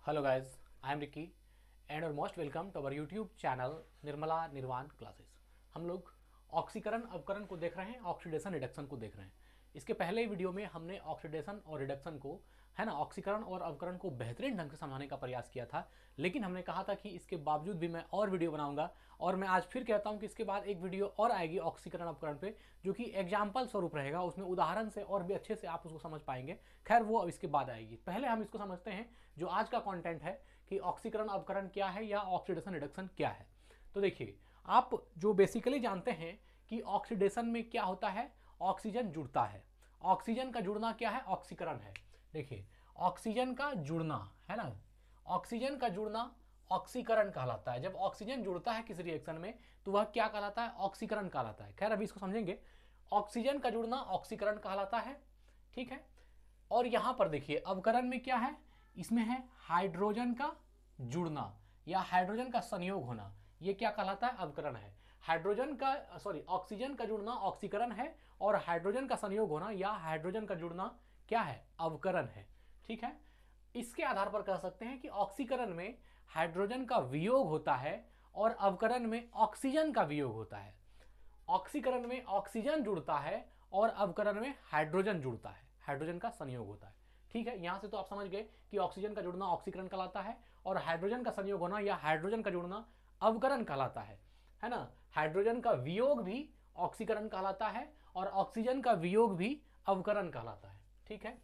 Hello guys, I am Ricky and you're most welcome to our YouTube channel Nirmala निर्वाण classes. हम लोग ऑक्सीकरण अवकरण को देख रहे हैं, ऑक्सीडेशन रिडक्शन को देख रहे हैं। इसके पहले वीडियो में हमने ऑक्सीडेशन और रिडक्शन को है ना ऑक्सीकरण और अवकरण को बेहतरीन ढंग से समझाने का प्रयास किया था, लेकिन हमने कहा था कि इसके बावजूद भी मैं और वीडियो बनाऊंगा और मैं आज फिर कहता हूं कि इसके बाद एक वीडियो और आएगी ऑक्सीकरण अवकरण पे, जो कि एग्जाम्पल स्वरूप रहेगा, उसमें उदाहरण से और भी अच्छे से आप उसको समझ पाएंगे। खैर वो अब इसके बाद आएगी, पहले हम इसको समझते हैं जो आज का कॉन्टेंट है कि ऑक्सीकरण अवकरण क्या है या ऑक्सीडेशन रिडक्शन क्या है। तो देखिए, आप जो बेसिकली जानते हैं कि ऑक्सीडेशन में क्या होता है, ऑक्सीजन जुड़ता है। ऑक्सीजन का जुड़ना क्या है, ऑक्सीकरण है। देखिए, ऑक्सीजन का जुड़ना है ना, ऑक्सीजन का जुड़ना ऑक्सीकरण कहलाता है। जब ऑक्सीजन जुड़ता है किसी रिएक्शन में तो वह क्या कहलाता है, ऑक्सीकरण कहलाता है। खैर अभी इसको समझेंगे। ऑक्सीजन का जुड़ना ऑक्सीकरण कहलाता है, ठीक है। और यहां पर देखिए अवकरण में क्या है, इसमें है हाइड्रोजन का जुड़ना या हाइड्रोजन का संयोग होना, ये क्या कहलाता है, अवकरण है। हाइड्रोजन का ऑक्सीजन का जुड़ना ऑक्सीकरण है और हाइड्रोजन का संयोग होना या हाइड्रोजन का जुड़ना क्या है, अवकरण है, ठीक है। इसके आधार पर कह सकते हैं कि ऑक्सीकरण में हाइड्रोजन का वियोग होता है और अवकरण में ऑक्सीजन का वियोग होता है। ऑक्सीकरण में ऑक्सीजन जुड़ता है और अवकरण में हाइड्रोजन जुड़ता है, हाइड्रोजन का संयोग होता है, ठीक है। यहां से तो आप समझ गए कि ऑक्सीजन का जुड़ना ऑक्सीकरण कहलाता है और हाइड्रोजन का संयोग होना या हाइड्रोजन का जुड़ना अवकरण कहलाता है ना। हाइड्रोजन का वियोग भी ऑक्सीकरण कहलाता है और ऑक्सीजन का वियोग भी अवकरण कहलाता है, ठीक है।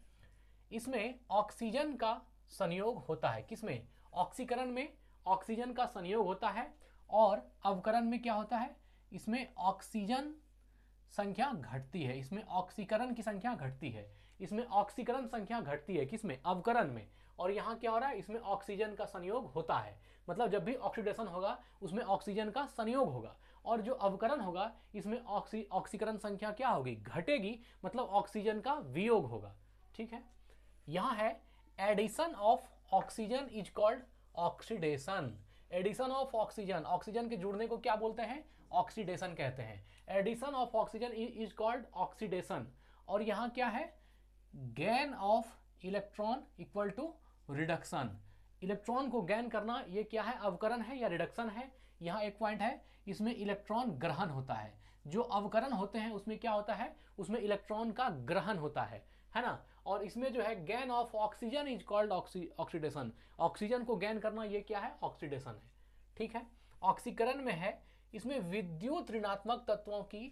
इसमें ऑक्सीजन का संयोग होता है, किसमें, ऑक्सीकरण में ऑक्सीजन का संयोग होता है और अवकरण में क्या होता है, इसमें ऑक्सीजन संख्या घटती है, इसमें ऑक्सीकरण की संख्या घटती है, इसमें ऑक्सीकरण संख्या घटती है, किसमें, अवकरण में। और यहां क्या हो रहा है, इसमें ऑक्सीजन का संयोग होता है, मतलब जब भी ऑक्सीडेशन होगा उसमें ऑक्सीजन का संयोग होगा और जो अवकरण होगा इसमें ऑक्सीकरण संख्या क्या होगी, घटेगी, मतलब ऑक्सीजन का वियोग होगा, ठीक है। यहां है addition of oxygen is called oxidation. Addition of oxygen, oxygen के जुड़ने को क्या बोलते हैं, ऑक्सीडेशन कहते हैं। Addition of oxygen is called oxidation. और यहां क्या है, gain of electron equal to reduction. Electron को गैन करना ये क्या है, अवकरण है या रिडक्शन है। यहां एक पॉइंट है, इसमें इलेक्ट्रॉन ग्रहण होता है। जो अवकरण होते हैं उसमें क्या होता है, उसमें इलेक्ट्रॉन का ग्रहण होता है ना। और इसमें जो है gain of oxygen is called oxidation. Oxygen को गैन करना ये क्या है, ऑक्सीडेशन है, ठीक है। ऑक्सीकरण में है, इसमें विद्युत ऋणात्मक तत्वों की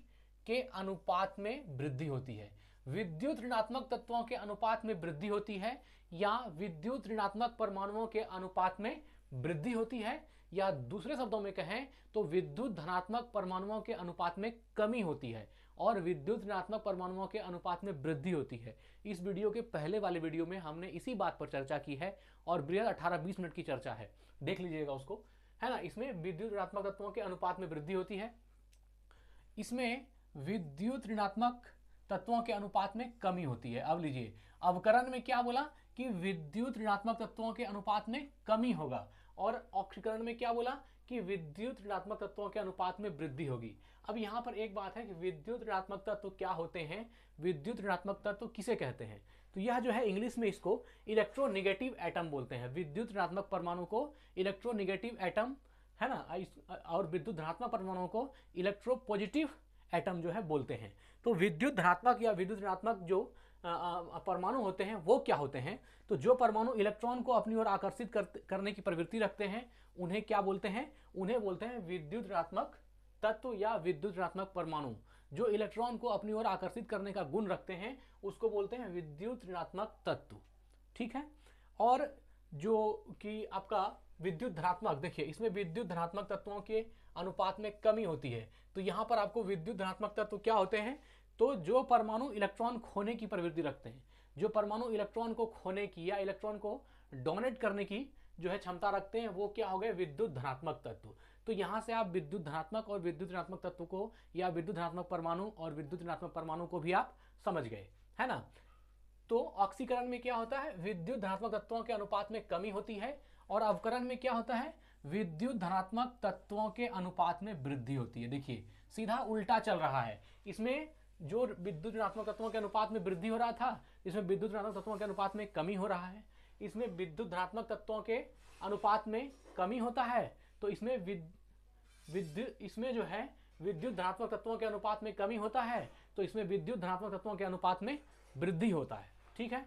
के अनुपात में वृद्धि होती है। विद्युत ऋणात्मक तत्वों के अनुपात में वृद्धि होती है या विद्युत ऋणात्मक परमाणुओं के अनुपात में वृद्धि होती है, या दूसरे शब्दों में कहें तो विद्युत धनात्मक परमाणुओं के अनुपात में कमी होती है और विद्युत ऋणात्मक परमाणुओं के अनुपात में वृद्धि होती है। इस वीडियो के पहले वाले वीडियो में हमने इसी बात पर चर्चा की है और बृहद 18-20 मिनट की चर्चा है, देख लीजिएगा उसको, है ना। इसमें विद्युत ऋणात्मक तत्वों के अनुपात में वृद्धि होती है, इसमें विद्युत ऋणात्मक तत्वों के अनुपात में कमी होती है। अब लीजिए, अवकरण में क्या बोला कि विद्युत ऋणात्मक तत्वों के अनुपात में कमी होगा और ऑक्सीकरण में क्या बोला कि विद्युत ऋणात्मक तत्वों के अनुपात में वृद्धि होगी। अब यहां पर एक बात है कि विद्युत ऋणात्मक तत्व क्या होते हैं, विद्युत ऋणात्मक तत्व किसे कहते हैं, तो यह जो है इंग्लिश में इसको इलेक्ट्रोनिगेटिव एटम बोलते हैं। विद्युत ऋणात्मक परमाणु को इलेक्ट्रोनिगेटिव एटम, है ना, और विद्युत धनात्मक परमाणुओं को इलेक्ट्रोपॉजिटिव एटम जो है बोलते हैं। तो विद्युत धनात्मक या विद्युत ऋणात्मक जो परमाणु होते हैं वो क्या होते हैं, तो जो परमाणु इलेक्ट्रॉन को अपनी ओर आकर्षित करने की प्रवृत्ति रखते हैं उन्हें क्या बोलते हैं, उन्हें बोलते हैं विद्युत ऋणात्मक तत्व या विद्युत ऋणात्मक परमाणु। जो इलेक्ट्रॉन को अपनी ओर आकर्षित करने का गुण रखते हैं उसको बोलते हैं विद्युत ऋणात्मक तत्व, ठीक है। और जो कि आपका विद्युत धनात्मक, देखिए इसमें विद्युत धनात्मक तत्वों के अनुपात में कमी होती है। तो यहां पर आपको विद्युत धनात्मक तत्व क्या होते हैं, तो जो परमाणु इलेक्ट्रॉन खोने की प्रवृत्ति रखते हैं, जो परमाणु इलेक्ट्रॉन को खोने की या इलेक्ट्रॉन को डोनेट करने की जो है क्षमता रखते हैं वो क्या हो गए, विद्युत धनात्मक तत्व। तो यहां से आप विद्युत धनात्मक और विद्युत ऋणात्मक तत्व को या विद्युत धनात्मक परमाणु और विद्युत ऋणात्मक परमाणु को भी आप समझ गए, है ना। तो ऑक्सीकरण में क्या होता है, विद्युत धनात्मक तत्वों के अनुपात में कमी होती है और अवकरण में क्या होता है, विद्युत धनात्मक तत्वों के अनुपात में वृद्धि होती है। देखिए सीधा उल्टा चल रहा है, इसमें जो विद्युत ऋणात्मक तत्वों के अनुपात में वृद्धि हो रहा था, इसमें विद्युत ऋणात्मक तत्वों के अनुपात में कमी हो रहा है। इसमें विद्युत धनात्मक तत्वों के अनुपात में कमी होता है, तो इसमें इसमें जो है विद्युत धनात्मक तत्वों के अनुपात में कमी होता है, तो इसमें विद्युत धनात्मक तत्वों के अनुपात में वृद्धि होता है। ठीक है,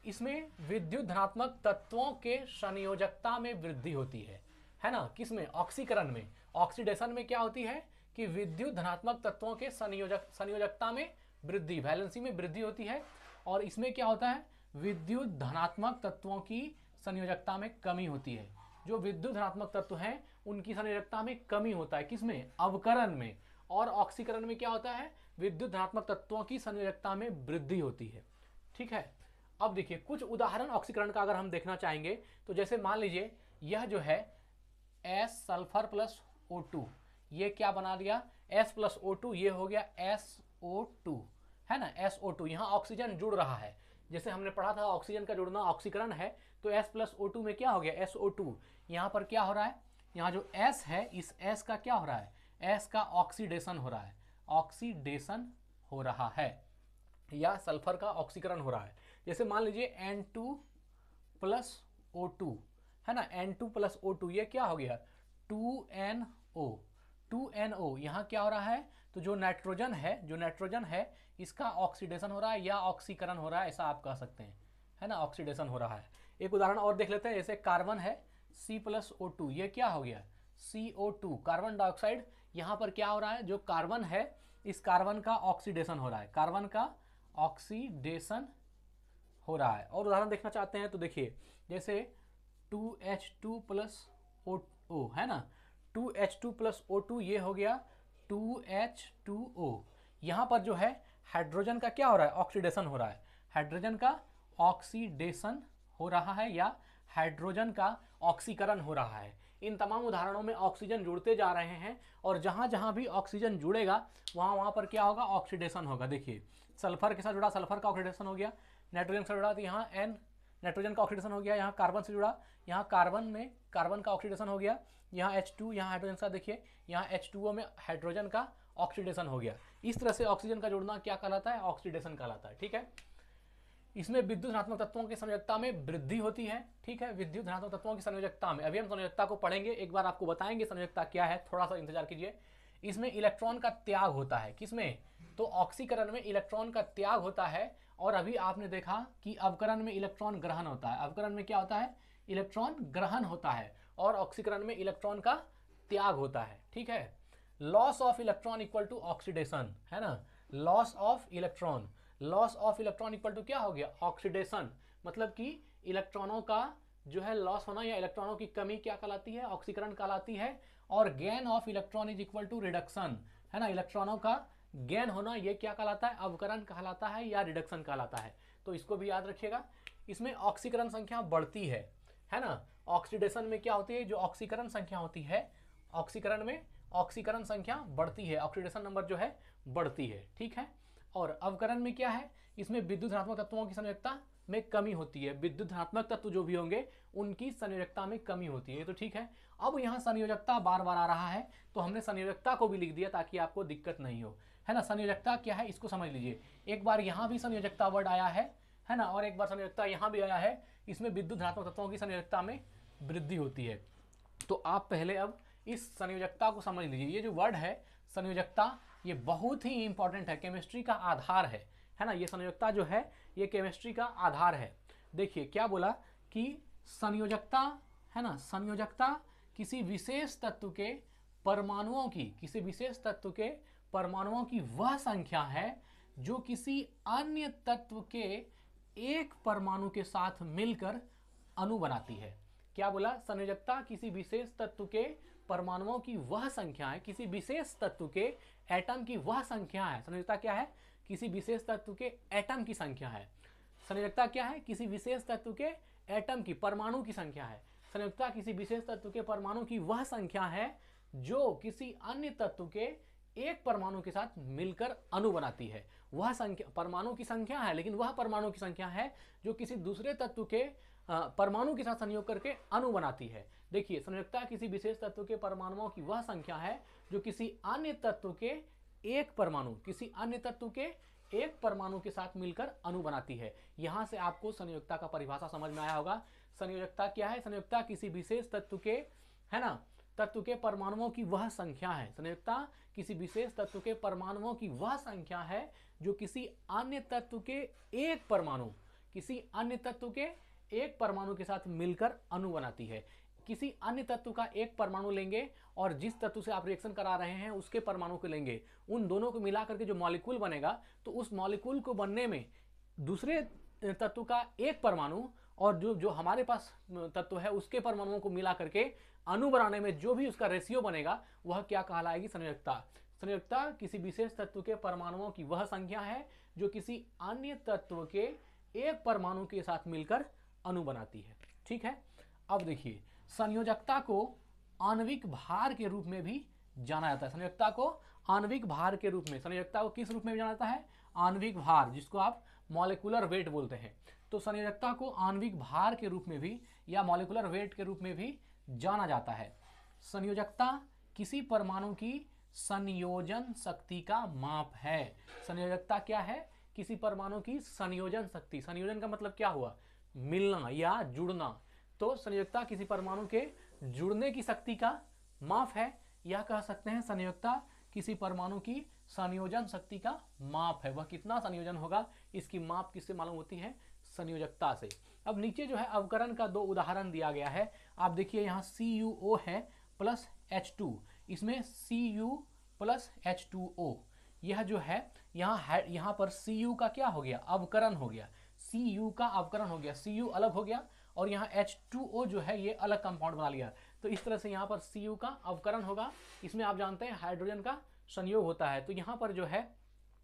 इसमें विद्युत धनात्मक तत्वों के संयोजकता में वृद्धि होती है ना। किसमें? ऑक्सीकरण में। ऑक्सीडेशन में क्या होती है कि विद्युत धनात्मक तत्वों के संयोजकता में वृद्धि, वैलेंसी में वृद्धि होती है। और इसमें क्या होता है? विद्युत धनात्मक तत्वों की संयोजकता में कमी होती है। जो विद्युत धनात्मक तत्व हैं उनकी संयोजकता में कमी होता है। किसमें? अवकरण में। और ऑक्सीकरण में क्या होता है? विद्युत धनात्मक तत्वों की संयोजकता में वृद्धि होती है। ठीक है, अब देखिए कुछ उदाहरण ऑक्सीकरण का अगर हम देखना चाहेंगे तो जैसे मान लीजिए यह जो है S सल्फर प्लस O2, ये क्या बना दिया? S प्लस O2, ये हो गया SO2, है ना। SO2, यहाँ ऑक्सीजन जुड़ रहा है। जैसे हमने पढ़ा था ऑक्सीजन का जुड़ना ऑक्सीकरण है, तो S प्लस O2 में क्या हो गया? SO2। यहाँ पर क्या हो रहा है? यहाँ जो S है, इस S का क्या हो रहा है? S का ऑक्सीडेशन हो रहा है, ऑक्सीडेशन हो रहा है, या सल्फर का ऑक्सीकरण हो रहा है। जैसे मान लीजिए N2 प्लस O2, है ना। N2 प्लस O2, ये क्या हो गया? 2NO। 2NO यहाँ क्या हो रहा है? तो जो नाइट्रोजन है इसका ऑक्सीडेशन हो रहा है या ऑक्सीकरण हो रहा है, ऐसा आप कह सकते हैं, है ना। ऑक्सीडेशन हो रहा है। एक उदाहरण और देख लेते हैं। जैसे कार्बन है C प्लस O2, ये क्या हो गया? CO2, carbon dioxide. यहाँ पर क्या हो रहा है? जो कार्बन है इस कार्बन का ऑक्सीडेशन हो रहा है, कार्बन का ऑक्सीडेशन हो रहा है। और उदाहरण देखना चाहते हैं तो देखिए जैसे 2H2 प्लस O, है ना। 2H2 प्लस O2, ये हो गया 2H2O। यहाँ पर जो है हाइड्रोजन का क्या हो रहा है? ऑक्सीडेशन हो रहा है। हाइड्रोजन का ऑक्सीडेशन हो रहा है या हाइड्रोजन का ऑक्सीकरण हो रहा है। इन तमाम उदाहरणों में ऑक्सीजन जुड़ते जा रहे हैं और जहाँ जहाँ भी ऑक्सीजन जुड़ेगा वहाँ पर क्या होगा? ऑक्सीडेशन होगा। देखिए सल्फर के साथ जुड़ा, सल्फर का ऑक्सीडेशन हो गया। नाइट्रोजन से जुड़ा तो यहाँ N, नाइट्रोजन का ऑक्सीडेशन हो गया। यहाँ कार्बन से जुड़ा, यहाँ कार्बन में कार्बन का ऑक्सीडेशन हो गया। यहाँ H2, यहाँ हाइड्रोजन का, देखिए यहाँ H2O में हाइड्रोजन का ऑक्सीडेशन हो गया। इस तरह से ऑक्सीजन का जुड़ना क्या कहलाता है? ऑक्सीडेशन कहलाता है। ठीक है, इसमें विद्युत धनात्मक तत्वों की संयोजकता में वृद्धि होती है। ठीक है, विद्युत धनात्मक तत्वों की संयोजकता में, अभी हम संयोजकता को पढ़ेंगे, एक बार आपको बताएंगे संयोजकता क्या है, थोड़ा सा इंतजार कीजिए। इसमें इलेक्ट्रॉन का त्याग होता है। किसमें? तो ऑक्सीकरण में इलेक्ट्रॉन का त्याग होता है। और अभी आपने देखा कि अवकरण में इलेक्ट्रॉन ग्रहण होता है। अवकरण में क्या होता है? इलेक्ट्रॉन ग्रहण होता है। और ऑक्सीकरण में इलेक्ट्रॉन का त्याग होता है। ठीक है, loss of electron equal to oxidation, है ना। Loss of electron, loss of electron equal to क्या हो गया? ऑक्सीडेशन। मतलब कि इलेक्ट्रॉनों का जो है लॉस होना या इलेक्ट्रॉनों की कमी क्या कहलाती है? ऑक्सीकरण कहलाती है। और gain of electron is equal to reduction, है ना। इलेक्ट्रॉनों का गेन होना ये क्या कहलाता है? अवकरण कहलाता है या रिडक्शन कहलाता है। तो इसको भी याद रखिएगा। इसमें ऑक्सीकरण संख्या बढ़ती है ना। ऑक्सीडेशन में क्या होती है? जो ऑक्सीकरण संख्या होती है, ऑक्सीकरण में ऑक्सीकरण संख्या बढ़ती है, ऑक्सीडेशन नंबर जो है बढ़ती है। ठीक है, और अवकरण में क्या है? इसमें विद्युत धनात्मक तत्वों की संयोजकता में कमी होती है। विद्युत धनात्मक तत्व जो भी होंगे उनकी संयोजकता में कमी होती है। तो ठीक है, अब यहाँ संयोजकता बार बार आ रहा है तो हमने संयोजकता को भी लिख दिया ताकि आपको दिक्कत नहीं हो, है ना। संयोजकता क्या है इसको समझ लीजिए। एक बार यहाँ भी संयोजकता वर्ड आया है ना, और एक बार संयोजकता यहाँ भी आया है। इसमें विद्युत धनात्मक तत्वों की संयोजकता में वृद्धि होती है। तो आप पहले अब इस संयोजकता को समझ लीजिए। ये जो वर्ड है संयोजकता, ये बहुत ही इंपॉर्टेंट है, केमिस्ट्री का आधार है ना। ये संयोजकता जो है ये केमिस्ट्री का आधार है। देखिए क्या बोला कि संयोजकता, है ना, संयोजकता किसी विशेष तत्व के परमाणुओं की, किसी विशेष तत्व के परमाणुओं की वह संख्या है जो किसी अन्य तत्व के एक परमाणु के साथ मिलकर अणु बनाती है। क्या बोला? संयोजकता किसी विशेष तत्व के परमाणुओं की वह संख्या है, किसी विशेष तत्व के एटम की वह संख्या है। संयोजकता क्या है? किसी विशेष तत्व के एटम की संख्या है। संयोजकता क्या है? किसी विशेष तत्व के एटम की, परमाणु की संख्या है। संयोजकता किसी विशेष तत्व के परमाणु की वह संख्या है जो किसी अन्य तत्व के एक परमाणु के साथ मिलकर अणु बनाती है। वह संख्या परमाणु की संख्या है, लेकिन वह परमाणु की संख्या है जो किसी दूसरे तत्व के परमाणु के साथ संयोग करके अणु बनाती है। देखिए संयोजकता किसी विशेष तत्व के परमाणुओं की वह संख्या है जो किसी अन्य तत्व के एक परमाणु, किसी अन्य तत्व के एक परमाणु के साथ मिलकर अणु बनाती है। यहां से आपको संयोजकता का परिभाषा समझ में आया होगा। संयोजकता क्या है? संयोजकता किसी विशेष तत्व के, है ना, तत्व के परमाणुओं की वह संख्या है। संयोजकता किसी विशेष तत्व के परमाणुओं की वह संख्या है जो किसी अन्य तत्व के एक परमाणु, किसी अन्य तत्व के एक परमाणु के साथ मिलकर अणु बनाती है। किसी अन्य तत्व का एक परमाणु लेंगे और जिस तत्व से आप रिएक्शन करा रहे हैं उसके परमाणु को लेंगे, उन दोनों को मिलाकर के जो मॉलिक्यूल बनेगा, तो उस मॉलिक्यूल को बनने में दूसरे तत्व का एक परमाणु और जो हमारे पास तत्व है उसके परमाणुओं को मिला करके अणु बनाने में जो भी उसका रेशियो बनेगा वह क्या कहलाएगी? संयोजकता। संयोजकता किसी विशेष तत्व के परमाणुओं की वह संख्या है जो किसी अन्य तत्व के एक परमाणु के साथ मिलकर अणु बनाती है। ठीक है। अब देखिए, संयोजकता को आणविक भार के रूप में भी जाना जाता है। संयोजकता को आणविक भार के रूप में, संयोजकता को किस रूप में जाना जाता है? आणविक भार, जिसको आप मॉलिक्यूलर वेट बोलते हैं। तो संयोजकता को आणविक भार के रूप में भी या मॉलिक्यूलर वेट के रूप में भी जाना जाता है। संयोजकता किसी परमाणु की संयोजन शक्ति का माप है। संयोजकता क्या है? किसी परमाणु की संयोजन शक्ति। संयोजन का मतलब क्या हुआ? मिलना या जुड़ना। तो संयोजकता किसी परमाणु के जुड़ने की शक्ति का माप है, या कह सकते हैं संयोजकता किसी परमाणु की संयोजन शक्ति का माप है। वह कितना संयोजन होगा, इसकी माप किससे मालूम होती है? संयोजकता से। अब नीचे जो है अवकरण का दो उदाहरण दिया गया है। आप देखिए यहाँ CuO है प्लस H2, इसमें Cu प्लस H2O, यह जो है यहाँ पर Cu का क्या हो गया? अवकरण हो गया। Cu का अवकरण हो गया, Cu अलग हो गया और यहाँ H2O जो है ये अलग कंपाउंड बना लिया। तो इस तरह से यहाँ पर Cu का अवकरण होगा। इसमें आप जानते हैं हाइड्रोजन का संयोग होता है, तो यहाँ पर जो है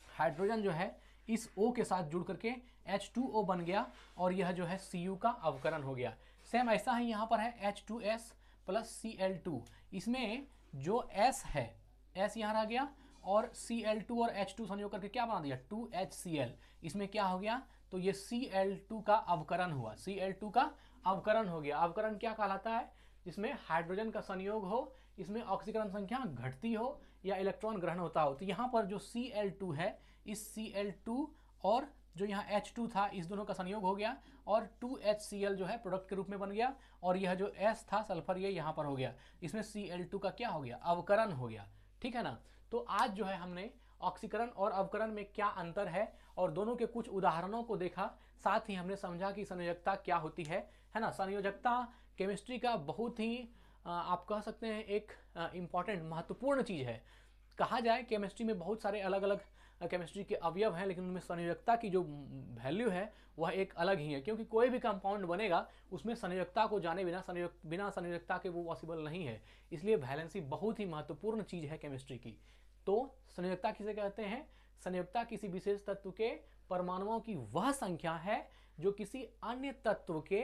हाइड्रोजन जो है इस O के साथ जुड़ करके H2O बन गया और यह जो है Cu का अवकरण हो गया। सेम ऐसा ही यहाँ पर है H2S प्लस Cl2, इसमें जो S है, S यहाँ रह गया और Cl2 और H2 संयोग करके क्या बना दिया? 2HCl। इसमें क्या हो गया? तो ये Cl2 का अवकरण हुआ, Cl2 का अवकरण हो गया। अवकरण क्या कहलाता है? जिसमें हाइड्रोजन का संयोग हो, इसमें ऑक्सीकरण संख्या घटती हो या इलेक्ट्रॉन ग्रहण होता हो। तो यहाँ पर जो Cl2 है, इस Cl2 और जो यहाँ H2 था, इस दोनों का संयोग हो गया और 2HCl जो है प्रोडक्ट के रूप में बन गया और यह जो S था सल्फर, ये यहाँ पर हो गया। इसमें Cl2 का क्या हो गया? अवकरण हो गया। ठीक है ना। तो आज जो है हमने ऑक्सीकरण और अवकरण में क्या अंतर है और दोनों के कुछ उदाहरणों को देखा, साथ ही हमने समझा कि संयोजकता क्या होती है ना। संयोजकता केमिस्ट्री का बहुत ही आप कह सकते हैं एक इम्पॉर्टेंट, महत्वपूर्ण चीज़ है। कहा जाए केमिस्ट्री में बहुत सारे अलग अलग केमिस्ट्री के अवयव हैं, लेकिन उनमें संयोजकता की जो वैल्यू है वह एक अलग ही है, क्योंकि कोई भी कंपाउंड बनेगा उसमें संयोजकता को जाने बिना संयोजकता के वो पॉसिबल नहीं है। इसलिए वैलेंसी बहुत ही महत्वपूर्ण चीज़ है केमिस्ट्री की। तो संयोजकता किसे कहते हैं? संयोजकता किसी विशेष तत्व के परमाणुओं की वह संख्या है जो किसी अन्य तत्व के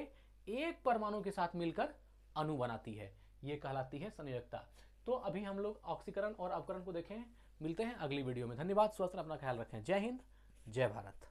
एक परमाणु के साथ मिलकर अणु बनाती है, ये कहलाती है संयोजकता। तो अभी हम लोग ऑक्सीकरण और अवकरण को देखें। मिलते हैं अगली वीडियो में। धन्यवाद। स्वस्थ अपना ख्याल रखें। जय हिंद, जय भारत।